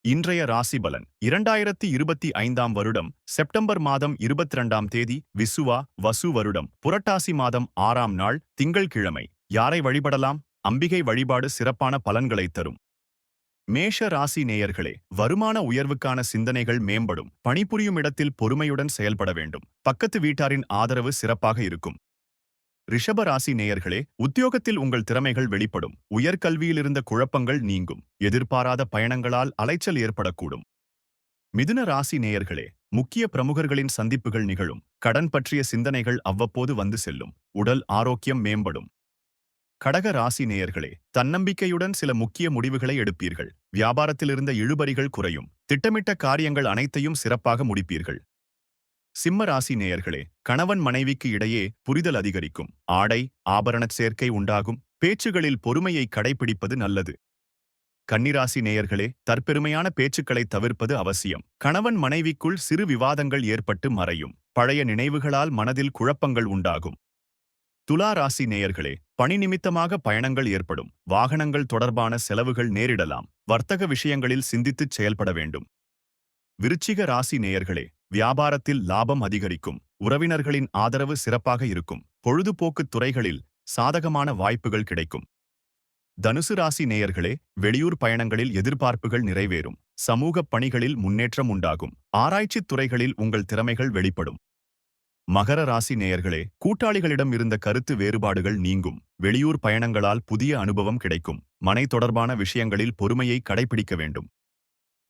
இன்றைய ராசி பலன் 2025ஆம் வருடம் செப்டம்பர் மாதம் 22ஆம் தேதி விசுவா வசு வருடம் புரட்டாசி மாதம் 6ஆம் நாள் திங்கள்கிழமை. யாரை வழிபடலாம்? அம்பிகை வழிபாடு சிறப்பான பலன்களைத் தரும். மேஷ ராசி நேயர்களே, வருமான உயர்வுக்கான சிந்தனைகள் மேம்படும். பணிபுரியும் இடத்தில் பொறுமையுடன் செயல்பட வேண்டும். பக்கத்து வீட்டாரின் ஆதரவு சிறப்பாக இருக்கும். ரிஷப ராசி நேயர்களே, உத்தியோகத்தில் உங்கள் திறமைகள் வெளிப்படும். உயர்கல்வியில் இருந்த குழப்பங்கள் நீங்கும். எதிர்பாராத பயணங்களால் அலைச்சல் ஏற்படக்கூடும். மிதுன ராசி நேயர்களே, முக்கிய பிரமுகர்களின் சந்திப்புகள் நிகழும். கடன் பற்றிய சிந்தனைகள் அவ்வப்போது வந்து செல்லும். உடல் ஆரோக்கியம் மேம்படும். கடக ராசி நேயர்களே, தன்னம்பிக்கையுடன் சில முக்கிய முடிவுகளை எடுப்பீர்கள். வியாபாரத்தில் இருந்த இழுபறிகள் குறையும். திட்டமிட்ட காரியங்கள் அனைத்தையும் சிறப்பாக முடிப்பீர்கள். சிம்ம ராசி நேயர்களே, கணவன் மனைவிக்கு இடையே புரிதல் அதிகரிக்கும். ஆடை ஆபரணச் சேர்க்கை உண்டாகும். பேச்சுகளில் பொறுமையை கடைபிடிப்பது நல்லது. கன்னிராசி நேயர்களே, தற்பெருமையான பேச்சுக்களை தவிர்ப்பது அவசியம். கணவன் மனைவிக்குள் சிறு விவாதங்கள் ஏற்பட்டு மறையும். பழைய நினைவுகளால் மனதில் குழப்பங்கள் உண்டாகும். துலா ராசி நேயர்களே, பணி நிமித்தமாக பயணங்கள் ஏற்படும். வாகனங்கள் தொடர்பான செலவுகள் நேரிடலாம். வர்த்தக விஷயங்களில் சிந்தித்துச் செயல்பட வேண்டும். விருச்சிக ராசி நேயர்களே, வியாபாரத்தில் லாபம் அதிகரிக்கும். உறவினர்களின் ஆதரவு சிறப்பாக இருக்கும். பொழுதுபோக்குத் துறைகளில் சாதகமான வாய்ப்புகள் கிடைக்கும். தனுசு ராசி நேயர்களே, வெளியூர் பயணங்களில் எதிர்பார்ப்புகள் நிறைவேறும். சமூகப் பணிகளில் முன்னேற்றம் உண்டாகும். ஆராய்ச்சித் துறைகளில் உங்கள் திறமைகள் வெளிப்படும். மகர ராசி நேயர்களே, கூட்டாளிகளிடம் இருந்த கருத்து வேறுபாடுகள் நீங்கும். வெளியூர் பயணங்களால் புதிய அனுபவம் கிடைக்கும். மனை தொடர்பான விஷயங்களில் பொறுமையை கடைபிடிக்க வேண்டும்.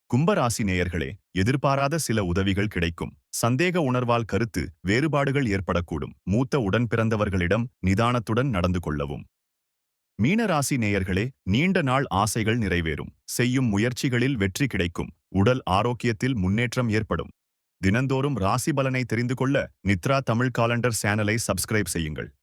கும்பராசி நேயர்களே, எதிர்பாராத சில உதவிகள் கிடைக்கும். சந்தேக உணர்வால் கருத்து வேறுபாடுகள் ஏற்படக்கூடும். மூத்த உடன்பிறந்தவர்களிடம் நிதானத்துடன் நடந்து கொள்ளவும். மீனராசி நேயர்களே, நீண்ட நாள் ஆசைகள் நிறைவேறும். செய்யும் முயற்சிகளில் வெற்றி கிடைக்கும். உடல் ஆரோக்கியத்தில் முன்னேற்றம் ஏற்படும். தினந்தோறும் ராசி பலனை தெரிந்து கொள்ள நித்ரா தமிழ் காலண்டர் சேனலை சப்ஸ்கிரைப் செய்யுங்கள்.